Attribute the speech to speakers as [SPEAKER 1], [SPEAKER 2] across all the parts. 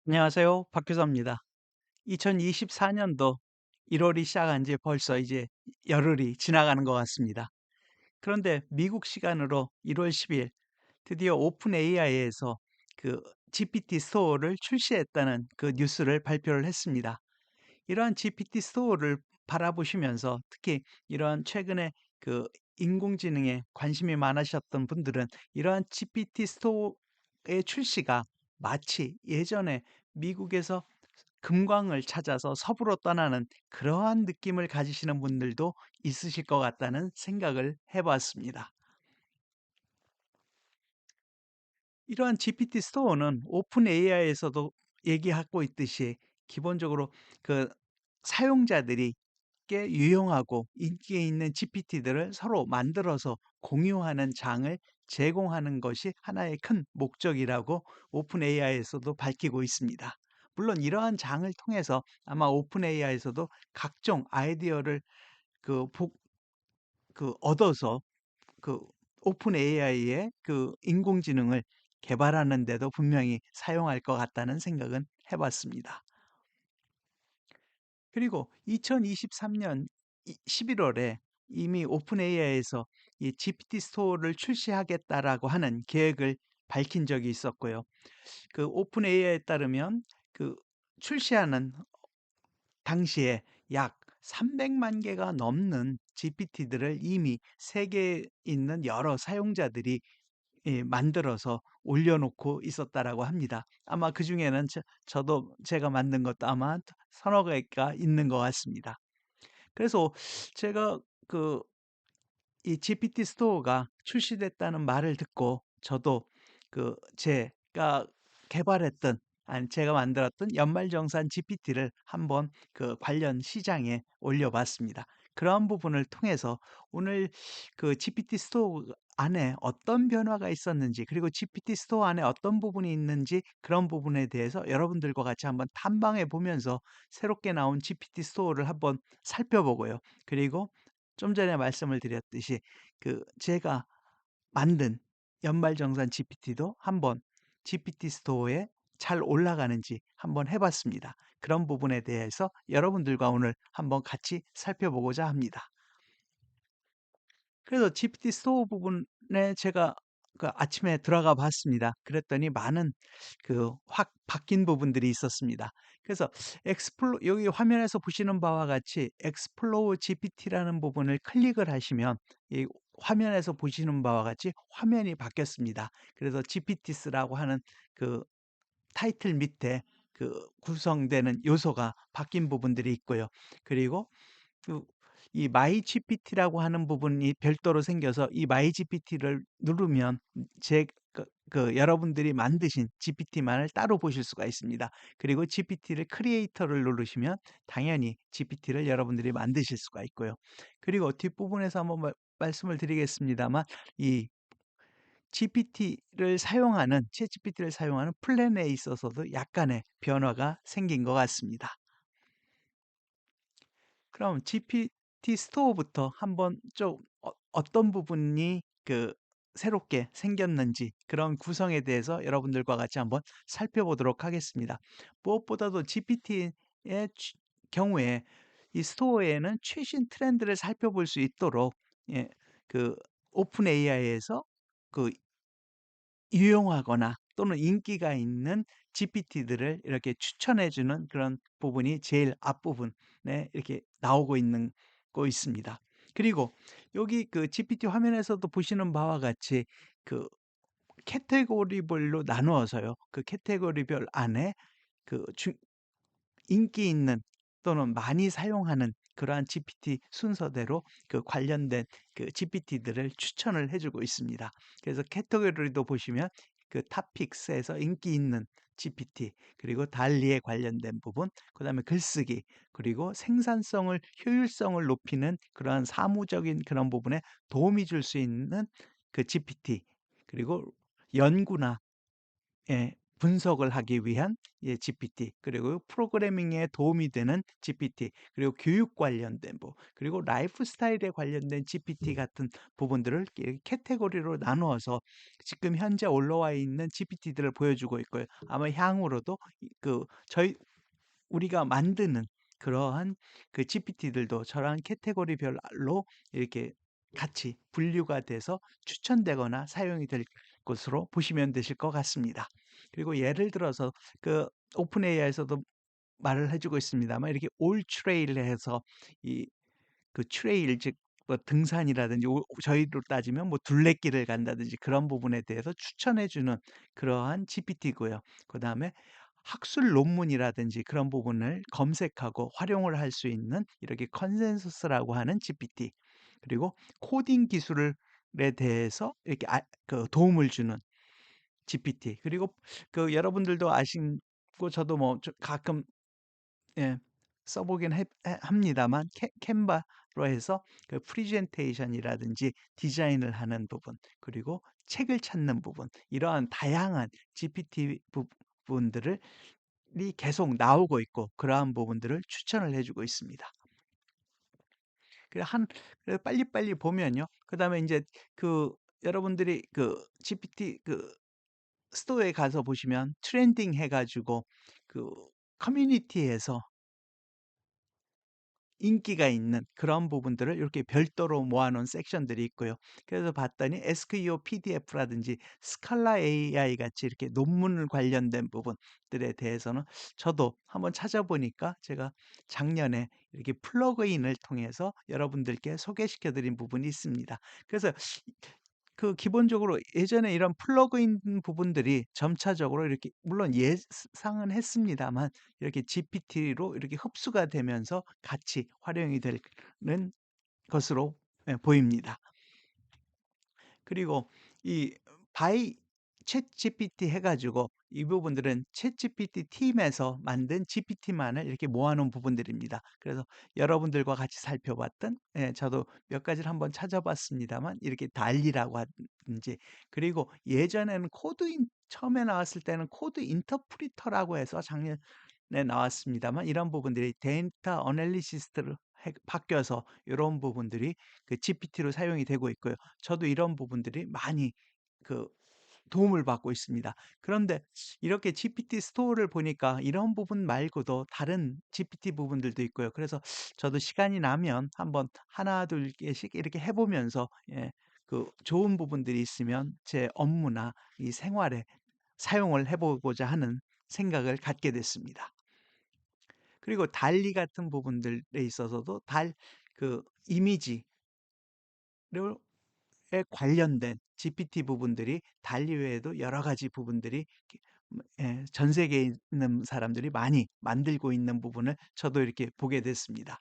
[SPEAKER 1] 안녕하세요. 박교사입니다. 2024년도 1월이 시작한 지 벌써 이제 열흘이 지나가는 것 같습니다. 그런데 미국 시간으로 1월 10일 드디어 오픈 AI에서 그 GPT 스토어를 출시했다는 그 뉴스를 발표를 했습니다. 이러한 GPT 스토어를 바라보시면서 특히 이러한 최근에 그 인공지능에 관심이 많으셨던 분들은 이러한 GPT 스토어의 출시가 마치 예전에 미국에서 금광을 찾아서 서부로 떠나는 그러한 느낌을 가지시는 분들도 있으실 것 같다는 생각을 해 봤습니다. 이러한 GPT 스토어는 오픈 AI에서도 얘기하고 있듯이 기본적으로 그 사용자들이 꽤 유용하고 인기 있는 GPT들을 서로 만들어서 공유하는 장을 제공하는 것이 하나의 큰 목적이라고 오픈 AI에서도 밝히고 있습니다. 물론 이러한 장을 통해서 아마 오픈 AI에서도 각종 아이디어를 그, 복, 얻어서 그 오픈 AI의 그 인공지능을 개발하는 데도 분명히 사용할 것 같다는 생각은 해봤습니다. 그리고 2023년 11월에 이미 오픈 AI에서 이 GPT 스토어를 출시하겠다라고 하는 계획을 밝힌 적이 있었고요. 그 오픈 AI에 따르면 그 출시하는 당시에 약 300만 개가 넘는 GPT들을 이미 세계에 있는 여러 사용자들이 만들어서 올려놓고 있었다라고 합니다. 아마 그중에는 저도 제가 만든 것도 아마 서너 개가 있는 것 같습니다. 그래서 제가 그 이 GPT 스토어가 출시됐다는 말을 듣고 저도 그 제가 개발했던 아니 제가 만들었던 연말정산 GPT를 한번 그 관련 시장에 올려봤습니다. 그러한 부분을 통해서 오늘 그 GPT 스토어 안에 어떤 변화가 있었는지 그리고 GPT 스토어 안에 어떤 부분이 있는지 그런 부분에 대해서 여러분들과 같이 한번 탐방해 보면서 새롭게 나온 GPT 스토어를 한번 살펴보고요. 그리고 좀 전에 말씀을 드렸듯이 그 제가 만든 연말정산 GPT도 한번 GPT 스토어에 잘 올라가는지 한번 해 봤습니다. 그런 부분에 대해서 여러분들과 오늘 한번 같이 살펴보고자 합니다. 그래서 GPT 스토어 부분에 제가 그 아침에 들어가 봤습니다. 그랬더니 많은 그 확 바뀐 부분들이 있었습니다. 그래서 여기 화면에서 보시는 바와 같이 엑스플로어 GPT라는 부분을 클릭을 하시면 이 화면에서 보시는 바와 같이 화면이 바뀌었습니다. 그래서 GPTs라고 하는 그 타이틀 밑에 그 구성되는 요소가 바뀐 부분들이 있고요. 그리고 그 이 마이 GPT라고 하는 부분이 별도로 생겨서 이 마이 GPT를 누르면 제 여러분들이 만드신 GPT만을 따로 보실 수가 있습니다. 그리고 GPT를 크리에이터를 누르시면 당연히 GPT를 여러분들이 만드실 수가 있고요. 그리고 뒷부분에서 한번 말씀을 드리겠습니다만 이 챗GPT를 사용하는 플랜에 있어서도 약간의 변화가 생긴 것 같습니다. 그럼 GPT 스토어부터 한번 좀 어떤 부분이 그 새롭게 생겼는지 그런 구성에 대해서 여러분들과 같이 한번 살펴보도록 하겠습니다. 무엇보다도 GPT의 경우에 이 스토어에는 최신 트렌드를 살펴볼 수 있도록 예, 그 오픈 AI에서 그 유용하거나 또는 인기가 있는 GPT들을 이렇게 추천해 주는 그런 부분이 제일 앞부분에 이렇게 나오고 있는 거 있습니다. 그리고 여기 그 GPT 화면에서도 보시는 바와 같이 그 카테고리별로 나누어서요. 그 카테고리별 안에 그 인기 있는 또는 많이 사용하는 그러한 GPT 순서대로 그 관련된 그 GPT들을 추천을 해 주고 있습니다. 그래서 카테고리도 보시면 그 토픽스에서 인기 있는 GPT, 그리고 달리에 관련된 부분, 그다음에 글쓰기, 그리고 생산성을 효율성을 높이는 그러한 사무적인 그런 부분에 도움이 줄 수 있는 그 GPT, 그리고 연구나 예. 분석을 하기 위한 GPT, 그리고 프로그래밍에 도움이 되는 GPT, 그리고 교육 관련된 그리고 라이프 스타일에 관련된 GPT 같은 부분들을 이렇게 카테고리로 나누어서 지금 현재 올라와 있는 GPT들을 보여주고 있고요. 아마 향후로도 우리가 만드는 그러한 그 GPT들도 저러한 카테고리별로 이렇게 같이 분류가 돼서 추천되거나 사용이 될 것으로 보시면 되실 것 같습니다. 그리고 예를 들어서 그 오픈 AI에서도 말을 해주고 있습니다만, 이렇게 올 트레일 해서 이 그 트레일, 즉 등산이라든지, 저희로 따지면 둘레길을 간다든지 그런 부분에 대해서 추천해 주는 그러한 GPT고요. 그다음에 학술 논문이라든지 그런 부분을 검색하고 활용을 할 수 있는 이렇게 컨센서스라고 하는 GPT, 그리고 코딩 기술에 대해서 이렇게 도움을 주는 GPT, 그리고 여러분들도 아시고 저도 가끔 써보긴 합니다만, 캔바로 해서 그 프리젠테이션이라든지 디자인을 하는 부분, 그리고 책을 찾는 부분, 이러한 다양한 GPT 부분들을 계속 나오고 있고, 그러한 부분들을 추천을 해주고 있습니다. 그래 빨리빨리 보면요. 그다음에 이제 여러분들이 GPT 스토어에 가서 보시면 트렌딩 해가지고 커뮤니티에서 인기가 있는 그런 부분들을 이렇게 별도로 모아놓은 섹션들이 있고요. 그래서 봤더니 SKO PDF라든지 스칼라 AI 같이 이렇게 논문 관련된 부분들에 대해서는 저도 한번 찾아보니까 제가 작년에 이렇게 플러그인을 통해서 여러분들께 소개시켜 드린 부분이 있습니다. 그래서 기본적으로 예전에 이런 플러그인 부분들이 점차적으로 이렇게, 물론 예상은 했습니다만, 이렇게 GPT로 이렇게 흡수가 되면서 같이 활용이 되는 것으로 보입니다. 그리고 이 바이 챗GPT 해가지고 이 부분들은 챗GPT 팀에서 만든 GPT만을 이렇게 모아놓은 부분들입니다. 그래서 여러분들과 같이 살펴봤던, 저도 몇 가지를 한번 찾아봤습니다만, 이렇게 달리라고 하든지, 그리고 예전에는 처음에 나왔을 때는 코드 인터프리터라고 해서 작년에 나왔습니다만, 이런 부분들이 데이터 어널리시스트로 바뀌어서 이런 부분들이 GPT로 사용이 되고 있고요. 저도 이런 부분들이 많이 그 도움을 받고 있습니다. 그런데 이렇게 GPT 스토어를 보니까 이런 부분 말고도 다른 GPT 부분들도 있고요. 그래서 저도 시간이 나면 한번 하나 둘 개씩 이렇게 해보면서, 좋은 부분들이 있으면 제 업무나 이 생활에 사용을 해보고자 하는 생각을 갖게 됐습니다. 그리고 달리 같은 부분들에 있어서도 이미지를 에 관련된 GPT 부분들이 달리 외에도 여러 가지 부분들이 전 세계에 있는 사람들이 많이 만들고 있는 부분을 저도 이렇게 보게 됐습니다.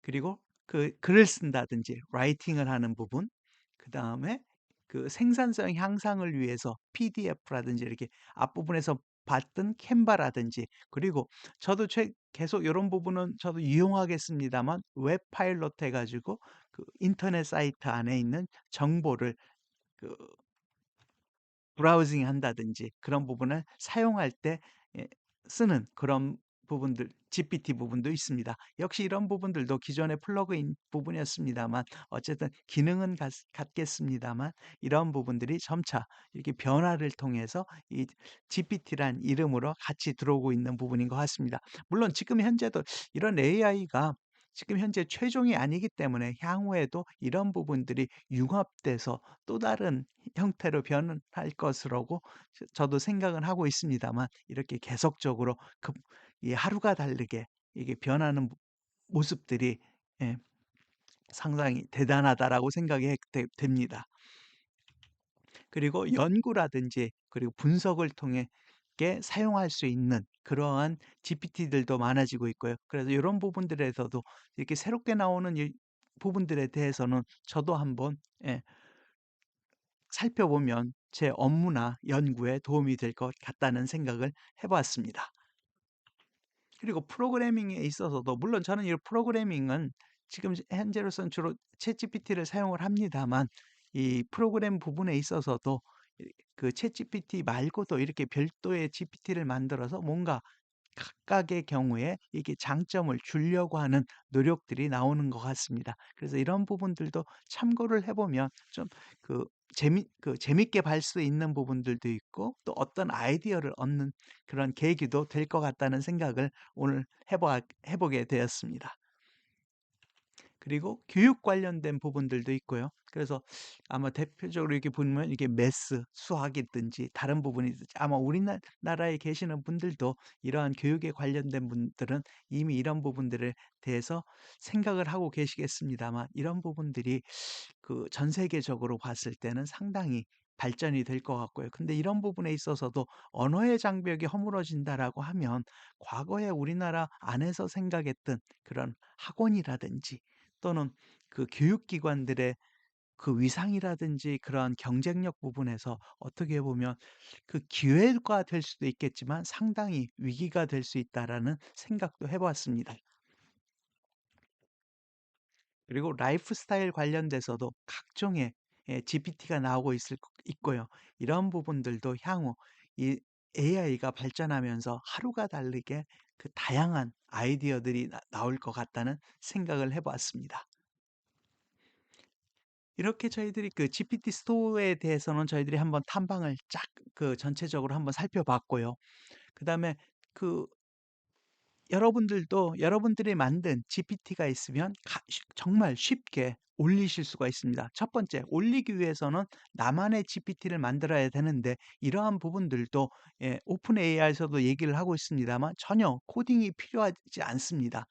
[SPEAKER 1] 그리고 글을 쓴다든지 라이팅을 하는 부분, 그다음에 생산성 향상을 위해서 PDF라든지 이렇게 앞부분에서 봤던 캔바라든지, 그리고 저도 계속 이런 부분은 저도 이용하겠습니다만, 웹 파일럿 해가지고 인터넷 사이트 안에 있는 정보를 그 브라우징 한다든지 그런 부분을 사용할 때 쓰는 그런 부분들, GPT 부분도 있습니다. 역시 이런 부분들도 기존의 플러그인 부분이었습니다만, 어쨌든 기능은 같겠습니다만, 이런 부분들이 점차 이렇게 변화를 통해서 이 GPT란 이름으로 같이 들어오고 있는 부분인 것 같습니다. 물론 지금 현재도 이런 AI가 지금 현재 최종이 아니기 때문에 향후에도 이런 부분들이 융합돼서 또 다른 형태로 변할 것이라고 저도 생각은 하고 있습니다만, 이렇게 계속적으로 이 하루가 다르게 이게 변하는 모습들이 예, 상당히 대단하다라고 생각이 됩니다. 그리고 연구라든지 그리고 분석을 통해 사용할 수 있는 그러한 GPT들도 많아지고 있고요. 그래서 이런 부분들에서도 이렇게 새롭게 나오는 이 부분들에 대해서는 저도 한번 살펴보면 제 업무나 연구에 도움이 될 것 같다는 생각을 해보았습니다. 그리고 프로그래밍에 있어서도, 물론 저는 이 프로그래밍은 지금 현재로서는 주로 챗GPT를 사용을 합니다만, 이 프로그램 부분에 있어서도 그 챗GPT 말고도 이렇게 별도의 GPT를 만들어서 뭔가 각각의 경우에 이게 장점을 주려고 하는 노력들이 나오는 것 같습니다. 그래서 이런 부분들도 참고를 해 보면 좀 재밌게 볼 수 있는 부분들도 있고 또 어떤 아이디어를 얻는 그런 계기도 될 것 같다는 생각을 오늘 해 보게 되었습니다. 그리고 교육 관련된 부분들도 있고요. 그래서 아마 대표적으로 이렇게 보면 이게 매스, 수학이든지 다른 부분이든지 아마 우리나라에 계시는 분들도 이러한 교육에 관련된 분들은 이미 이런 부분들에 대해서 생각을 하고 계시겠습니다만 이런 부분들이 그 전 세계적으로 봤을 때는 상당히 발전이 될 것 같고요. 근데 이런 부분에 있어서도 언어의 장벽이 허물어진다라고 하면 과거에 우리나라 안에서 생각했던 그런 학원이라든지 또는 그 교육기관들의 그 위상이라든지 그러한 경쟁력 부분에서 어떻게 보면 그 기회가 될 수도 있겠지만 상당히 위기가 될 수 있다라는 생각도 해 봤습니다. 그리고 라이프 스타일 관련돼서도 각종의 GPT가 나오고 있고요. 이런 부분들도 향후 이 AI가 발전하면서 하루가 다르게 그 다양한 아이디어들이 나올 것 같다는 생각을 해 봤습니다. 이렇게 저희들이 그 GPT 스토어에 대해서는 저희들이 한번 탐방을 쫙 그 전체적으로 한번 살펴봤고요. 그다음에 그 여러분들도 여러분들이 만든 GPT가 있으면 정말 쉽게 올리실 수가 있습니다. 첫 번째, 올리기 위해서는 나만의 GPT를 만들어야 되는데 이러한 부분들도 오픈 AI에서도 얘기를 하고 있습니다만 전혀 코딩이 필요하지 않습니다.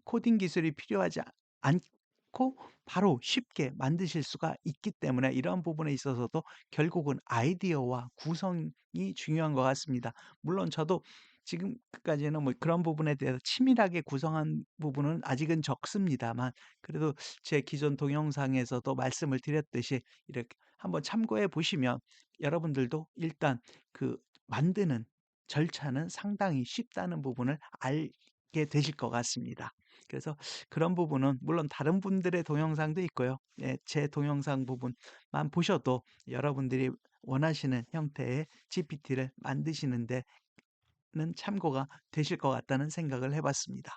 [SPEAKER 1] 코딩 기술이 필요하지 않고 바로 쉽게 만드실 수가 있기 때문에 이러한 부분에 있어서도 결국은 아이디어와 구성이 중요한 것 같습니다. 물론 저도 지금까지는 뭐 그런 부분에 대해서 치밀하게 구성한 부분은 아직은 적습니다만 그래도 제 기존 동영상에서도 말씀을 드렸듯이 이렇게 한번 참고해 보시면 여러분들도 일단 그 만드는 절차는 상당히 쉽다는 부분을 알게 되실 것 같습니다. 그래서 그런 부분은 물론 다른 분들의 동영상도 있고요. 제 동영상 부분만 보셔도 여러분들이 원하시는 형태의 GPT를 만드시는데 는 참고가 되실 것 같다는 생각을 해 봤습니다.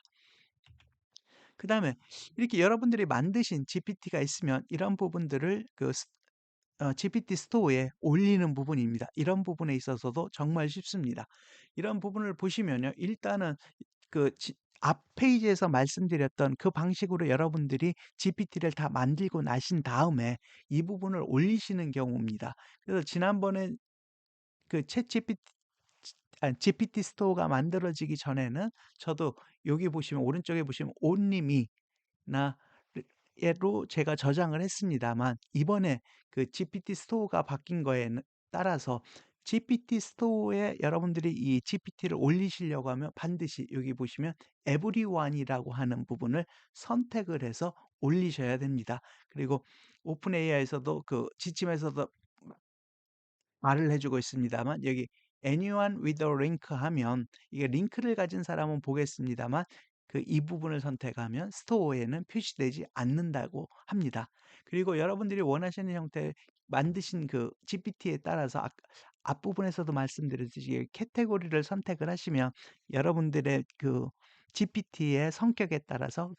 [SPEAKER 1] 그다음에 이렇게 여러분들이 만드신 GPT가 있으면 이런 부분들을 GPT 스토어에 올리는 부분입니다. 이런 부분에 있어서도 정말 쉽습니다. 이런 부분을 보시면요. 일단은 앞 페이지에서 말씀드렸던 그 방식으로 여러분들이 GPT를 다 만들고 나신 다음에 이 부분을 올리시는 경우입니다. 그래서 지난번에 그 GPT 스토어가 만들어지기 전에는 저도 여기 보시면 오른쪽에 보시면 온리 미나 로 제가 저장을 했습니다만 이번에 그 GPT 스토어가 바뀐 거에 따라서 GPT 스토어에 여러분들이 이 GPT를 올리시려고 하면 반드시 여기 보시면 everyone이라고 하는 부분을 선택을 해서 올리셔야 됩니다. 그리고 오픈 AI에서도 그 지침에서도 말을 해 주고 있습니다만 여기 anyone with a link 하면 이게 링크를 가진 사람은 보겠습니다만 이 부분을 선택하면 스토어에는 표시되지 않는다고 합니다. 그리고 여러분들이 원하시는 형태 만드신 그 GPT에 따라서 앞부분에서도 말씀드렸듯이 카테고리를 선택을 하시면 여러분들의 그 GPT의 성격에 따라서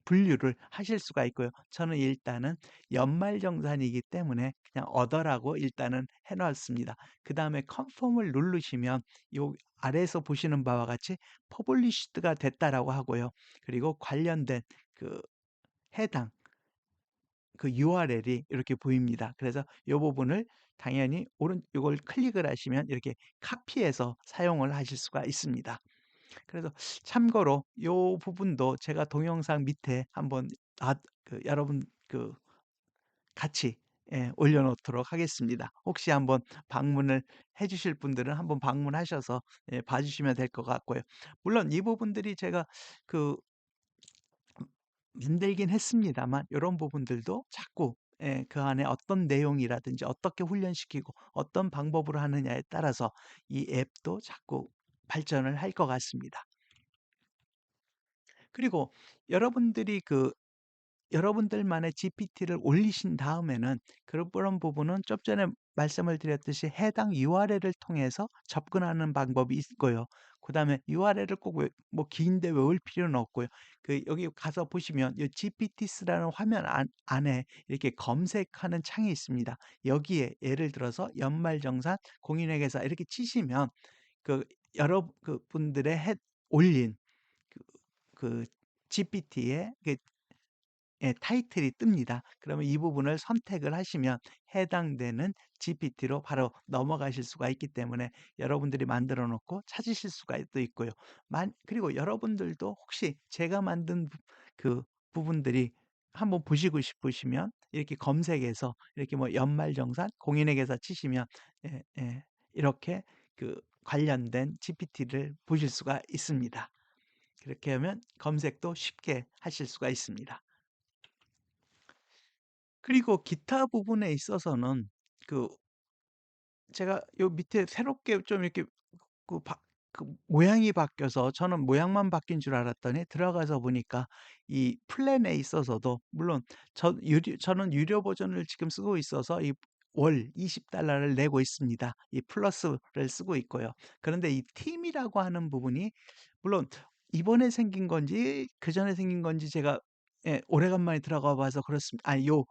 [SPEAKER 1] 분류를 하실 수가 있고요. 저는 일단은 연말정산이기 때문에 그냥 얻어라고 일단은 해 놨습니다. 그다음에 컨펌을 누르시면 요 아래에서 보시는 바와 같이 퍼블리시드가 됐다라고 하고요. 그리고 관련된 그 해당 URL이 이렇게 보입니다. 그래서 요 부분을 당연히 요걸 클릭을 하시면 이렇게 카피해서 사용을 하실 수가 있습니다. 그래서 참고로 요 부분도 제가 동영상 밑에 한번 여러분 같이 올려 놓도록 하겠습니다. 혹시 한번 방문을 해 주실 분들은 한번 방문하셔서 봐 주시면 될 것 같고요. 물론 이 부분들이 제가 그 만들긴 했습니다만 요런 부분들도 자꾸 그 안에 어떤 내용이라든지 어떻게 훈련시키고 어떤 방법으로 하느냐에 따라서 이 앱도 자꾸 발전을 할 것 같습니다. 그리고 여러분들이 여러분들만의 GPT를 올리신 다음에는 그런 부분은 좀 전에 말씀을 드렸듯이 해당 URL을 통해서 접근하는 방법이 있고요. 그다음에 URL을 꼭 뭐 긴데 외울 필요는 없고요. 여기 가서 보시면 이 GPT스라는 화면 안에 이렇게 검색하는 창이 있습니다. 여기에 예를 들어서 연말정산, 공인회계사 이렇게 치시면 그 여러 분들의 올린 그, 그 GPT의 예, 타이틀이 뜹니다. 그러면 이 부분을 선택을 하시면 해당되는 GPT로 바로 넘어가실 수가 있기 때문에 여러분들이 만들어 놓고 찾으실 수가 또 있고요. 그리고 여러분들도 혹시 제가 만든 그 부분들이 한번 보시고 싶으시면 이렇게 검색해서 이렇게 뭐 연말정산, 공인회계사 치시면 예, 예, 이렇게 관련된 GPT를 보실 수가 있습니다. 그렇게 하면 검색도 쉽게 하실 수가 있습니다. 그리고 기타 부분에 있어서는 그 제가 요 밑에 새롭게 좀 이렇게 그 바 그 모양이 바뀌어서 저는 모양만 바뀐 줄 알았더니 들어가서 보니까 이 플랜에 있어서도 물론 저는 유료 버전을 지금 쓰고 있어서 이 월 $20를 내고 있습니다. 이 플러스를 쓰고 있고요. 그런데 이 팀이라고 하는 부분이 물론 이번에 생긴 건지 그전에 생긴 건지 제가 예 오래간만에 들어가 봐서 그렇습니다. 요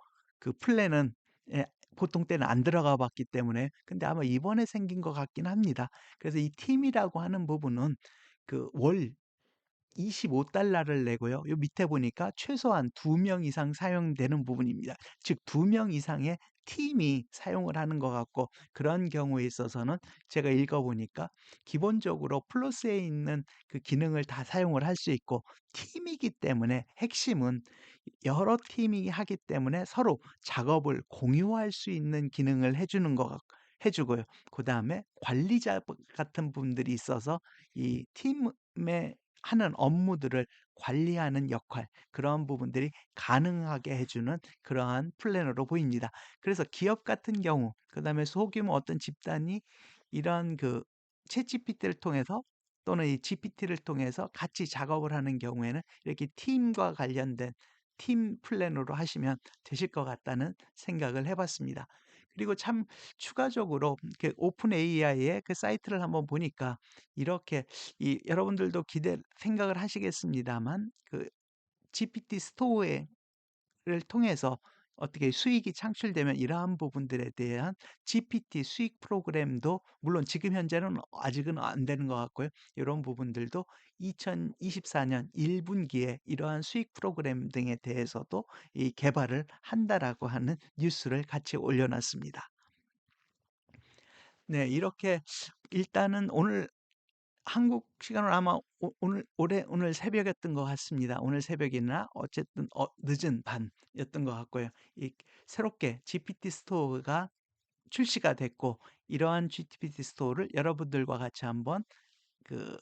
[SPEAKER 1] 플랜은 예 보통 때는 안 들어가 봤기 때문에 근데 아마 이번에 생긴 것 같긴 합니다. 그래서 이 팀이라고 하는 부분은 월 $25를 내고요. 요 밑에 보니까 최소한 2명 이상 사용되는 부분입니다. 즉 2명 이상의 팀이 사용을 하는 것 같고 그런 경우에 있어서는 제가 읽어 보니까 기본적으로 플러스에 있는 기능을 다 사용을 할 수 있고 팀이기 때문에 핵심은 여러 팀이 하기 때문에 서로 작업을 공유할 수 있는 기능을 해 주고요. 그다음에 관리자 같은 분들이 있어서 이 팀의 하는 업무들을 관리하는 역할, 그런 부분들이 가능하게 해 주는 그러한 플래너로 보입니다. 그래서 기업 같은 경우, 그다음에 소규모 어떤 집단이 이런 챗GPT를 통해서 또는 이 GPT를 통해서 같이 작업을 하는 경우에는 이렇게 팀과 관련된 팀 플랜으로 하시면 되실 것 같다는 생각을 해 봤습니다. 그리고 참 추가적으로 오픈 AI의 사이트를 한번 보니까 이렇게 여러분들도 생각을 하시겠습니다만 GPT 스토어를 통해서 어떻게 수익이 창출되면 이러한 부분들에 대한 GPT 수익 프로그램도 물론 지금 현재는 아직은 안 되는 것 같고요. 이런 부분들도 2024년 1분기에 이러한 수익 프로그램 등에 대해서도 이 개발을 한다라고 하는 뉴스를 같이 올려놨습니다. 네, 이렇게 일단은 오늘 한국 시간으로 아마 오늘 새벽이었던 것 같습니다. 오늘 새벽이나 어쨌든 늦은 밤이었던 것 같고요. 이 새롭게 GPT 스토어가 출시가 됐고 이러한 GPT 스토어를 여러분들과 같이 한번 그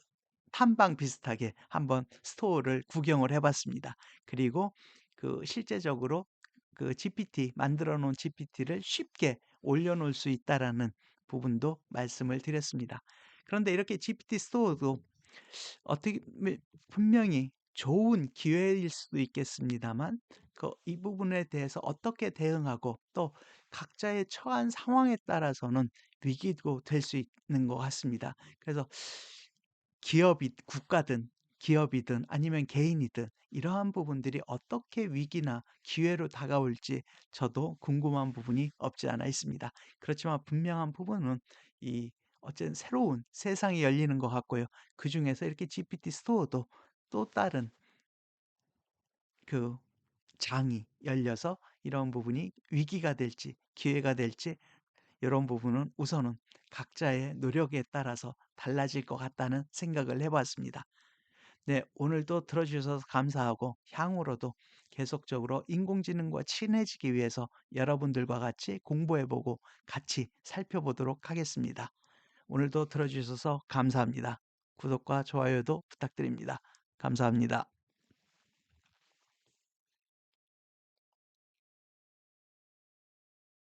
[SPEAKER 1] 탐방 비슷하게 한번 스토어를 구경을 해 봤습니다. 그리고 실제적으로 GPT 만들어 놓은 GPT를 쉽게 올려 놓을 수 있다라는 부분도 말씀을 드렸습니다. 그런데 이렇게 GPT 스토어도 어떻게 분명히 좋은 기회일 수도 있겠습니다만 이 부분에 대해서 어떻게 대응하고 또 각자의 처한 상황에 따라서는 위기도 될 수 있는 것 같습니다. 그래서 국가든 기업이든 아니면 개인이든 이러한 부분들이 어떻게 위기나 기회로 다가올지 저도 궁금한 부분이 없지 않아 있습니다. 그렇지만 분명한 부분은 이 어쨌든 새로운 세상이 열리는 것 같고요. 그중에서 이렇게 GPT 스토어도 또 다른 그 장이 열려서 이런 부분이 위기가 될지 기회가 될지 이런 부분은 우선은 각자의 노력에 따라서 달라질 것 같다는 생각을 해봤습니다. 네, 오늘도 들어주셔서 감사하고 향후로도 계속적으로 인공지능과 친해지기 위해서 여러분들과 같이 공부해보고 같이 살펴보도록 하겠습니다. 오늘도 들어주셔서 감사합니다. 구독과 좋아요도 부탁드립니다. 감사합니다.